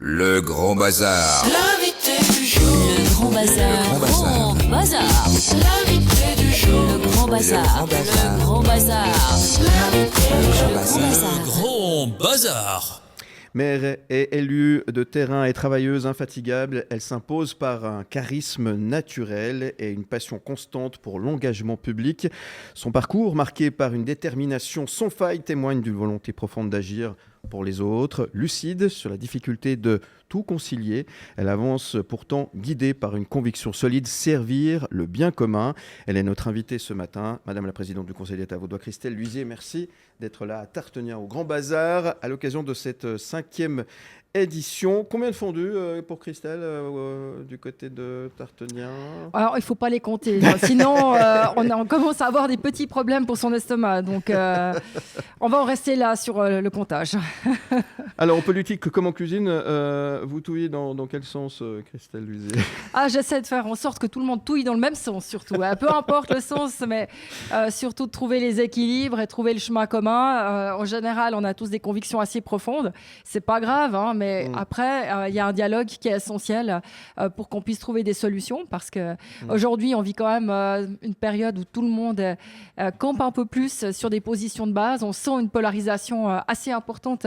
Le Grand Bazar. L'invité du jour. Le Grand Bazar. Le Grand Bazar. Grand Bazar. L'invité du jour. Le Grand Bazar. Le Grand Bazar. L'invité du jour. Le Grand Bazar. Grand Bazar. Mère est élue de terrain et travailleuse infatigable, elle s'impose par un charisme naturel et une passion constante pour l'engagement public. Son parcours, marqué par une détermination sans faille, témoigne d'une volonté profonde d'agir pour les autres. Lucide sur la difficulté de tout concilier, elle avance pourtant guidée par une conviction solide, servir le bien commun. Elle est notre invitée ce matin, Madame la Présidente du Conseil d'État vaudois, Christelle Luisier. Merci d'être là à Tartenian au Grand Bazar à l'occasion de cette 5e édition. Combien de fondus pour Christelle du côté de Tartenian? Alors, il ne faut pas les compter, sinon on commence à avoir des petits problèmes pour son estomac. Donc, on va en rester là sur le comptage. Alors, en politique comme en cuisine, vous touillez dans quel sens, Christelle Luisier? J'essaie de faire en sorte que tout le monde touille dans le même sens, surtout. Peu importe le sens, mais surtout de trouver les équilibres et trouver le chemin commun. En général, on a tous des convictions assez profondes. C'est pas grave, hein, mais après, il y a un dialogue qui est essentiel pour qu'on puisse trouver des solutions. Parce qu'aujourd'hui, on vit quand même une période où tout le monde campe un peu plus sur des positions de base. On sent une polarisation assez importante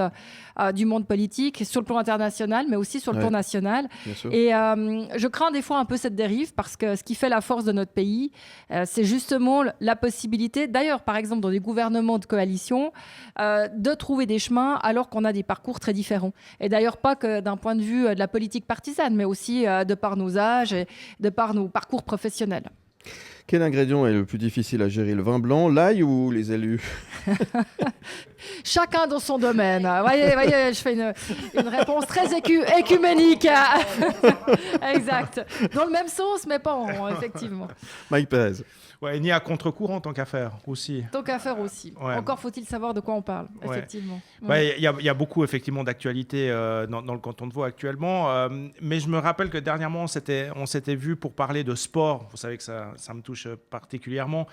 du monde politique, sur le plan international, mais aussi sur le plan national. Et je crains des fois un peu cette dérive, parce que ce qui fait la force de notre pays, c'est justement la possibilité, d'ailleurs, par exemple, dans des gouvernements de coalition, de trouver des chemins alors qu'on a des parcours très différents. Et d'ailleurs, pas que d'un point de vue de la politique partisane, mais aussi de par nos âges et de par nos parcours professionnels. Quel ingrédient est le plus difficile à gérer, le vin blanc, l'ail ou les élus? Chacun dans son domaine. Voyez, je fais une réponse très écuménique. Exact. Dans le même sens, mais pas en rond, effectivement. Mike Pérez. Ouais, ni à contre-courant tant qu'à faire aussi. Tant qu'à faire aussi. Ouais. Encore faut-il savoir de quoi on parle, Ouais. effectivement. Il y a beaucoup effectivement d'actualités dans le canton de Vaud actuellement, mais je me rappelle que dernièrement on s'était vu pour parler de sport. Vous savez que ça me touche particulièrement.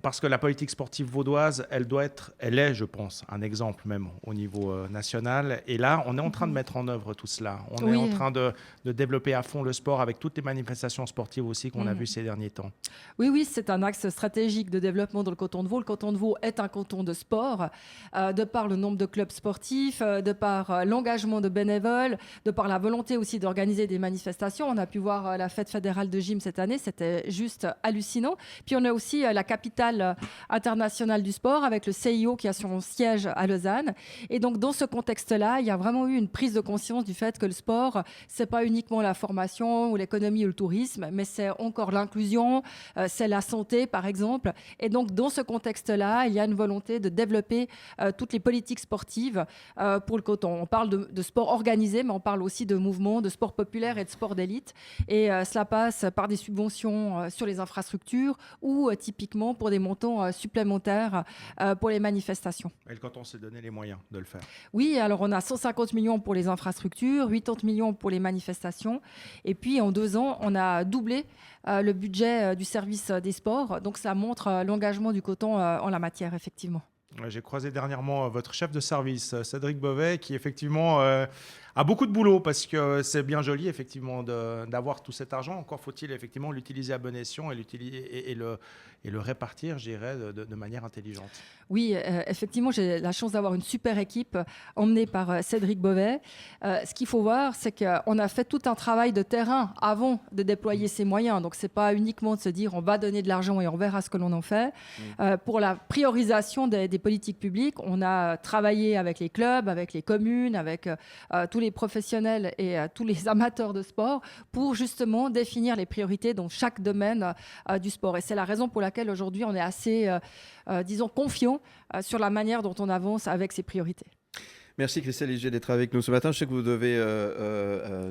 Parce que la politique sportive vaudoise, elle est, je pense, un exemple même au niveau national. Et là, on est en train de mettre en œuvre tout cela. On est en train de développer à fond le sport avec toutes les manifestations sportives aussi qu'on a vues ces derniers temps. Oui, c'est un axe stratégique de développement dans le canton de Vaud. Le canton de Vaud est un canton de sport, de par le nombre de clubs sportifs, de par l'engagement de bénévoles, de par la volonté aussi d'organiser des manifestations. On a pu voir la fête fédérale de gym cette année, c'était juste hallucinant. Puis on a aussi la capitale internationale du sport avec le CIO qui a son siège à Lausanne. Et donc dans ce contexte-là, il y a vraiment eu une prise de conscience du fait que le sport, c'est pas uniquement la formation ou l'économie ou le tourisme, mais c'est encore l'inclusion, c'est la santé par exemple. Et donc dans ce contexte-là, il y a une volonté de développer toutes les politiques sportives pour le canton. On parle de sport organisé, mais on parle aussi de mouvements, de sport populaire et de sport d'élite. Et cela passe par des subventions sur les infrastructures ou typiquement pour des montants supplémentaires pour les manifestations. Et le canton s'est donné les moyens de le faire. Oui, alors on a 150 millions pour les infrastructures, 80 millions pour les manifestations. Et puis en 2 ans, on a doublé le budget du service des sports. Donc ça montre l'engagement du canton en la matière, effectivement. J'ai croisé dernièrement votre chef de service, Cédric Beauvais, qui effectivement a beaucoup de boulot, parce que c'est bien joli effectivement d'avoir tout cet argent. Encore faut-il effectivement l'utiliser à bon escient et le répartir, je dirais, de manière intelligente. Oui, effectivement, j'ai la chance d'avoir une super équipe emmenée par Cédric Beauvais. Ce qu'il faut voir, c'est qu'on a fait tout un travail de terrain avant de déployer ces moyens. Donc, ce n'est pas uniquement de se dire on va donner de l'argent et on verra ce que l'on en fait. Pour la priorisation des politiques publiques, on a travaillé avec les clubs, avec les communes, avec tous les professionnels et tous les amateurs de sport pour justement définir les priorités dans chaque domaine du sport. Et c'est la raison pour laquelle aujourd'hui on est assez, disons, confiant sur la manière dont on avance avec ces priorités. Merci Christelle Luisier d'être avec nous ce matin. Je sais que vous devez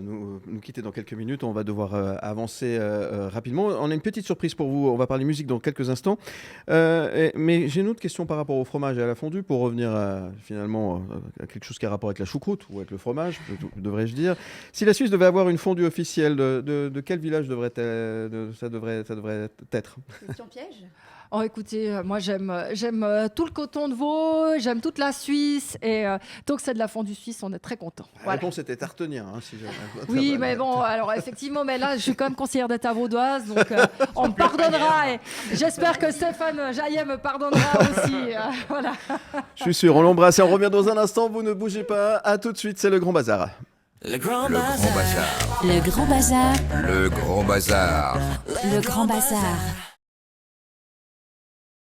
nous quitter dans quelques minutes. On va devoir avancer rapidement. On a une petite surprise pour vous. On va parler musique dans quelques instants. Mais j'ai une autre question par rapport au fromage et à la fondue, pour revenir finalement à quelque chose qui a rapport avec la choucroute ou avec le fromage, devrais-je dire. Si la Suisse devait avoir une fondue officielle, de quel village ça devrait être? Question piège. Oh, écoutez, moi j'aime tout le canton de Vaud, j'aime toute la Suisse et tant que c'est de la fondue suisse, on est très content. La Voilà. réponse était tartenière. Hein, si Oui, mais bon, alors effectivement, mais là je suis quand même conseillère d'État vaudoise, donc on me pardonnera et j'espère que Stéphane Jaillet me pardonnera aussi. Voilà. Je suis sûr, on l'embrasse et on revient dans un instant. Vous ne bougez pas. À tout de suite, c'est le Grand Bazar. Le grand Le grand bazar. bazar. Le Grand Bazar. Le grand bazar. Le Grand Bazar.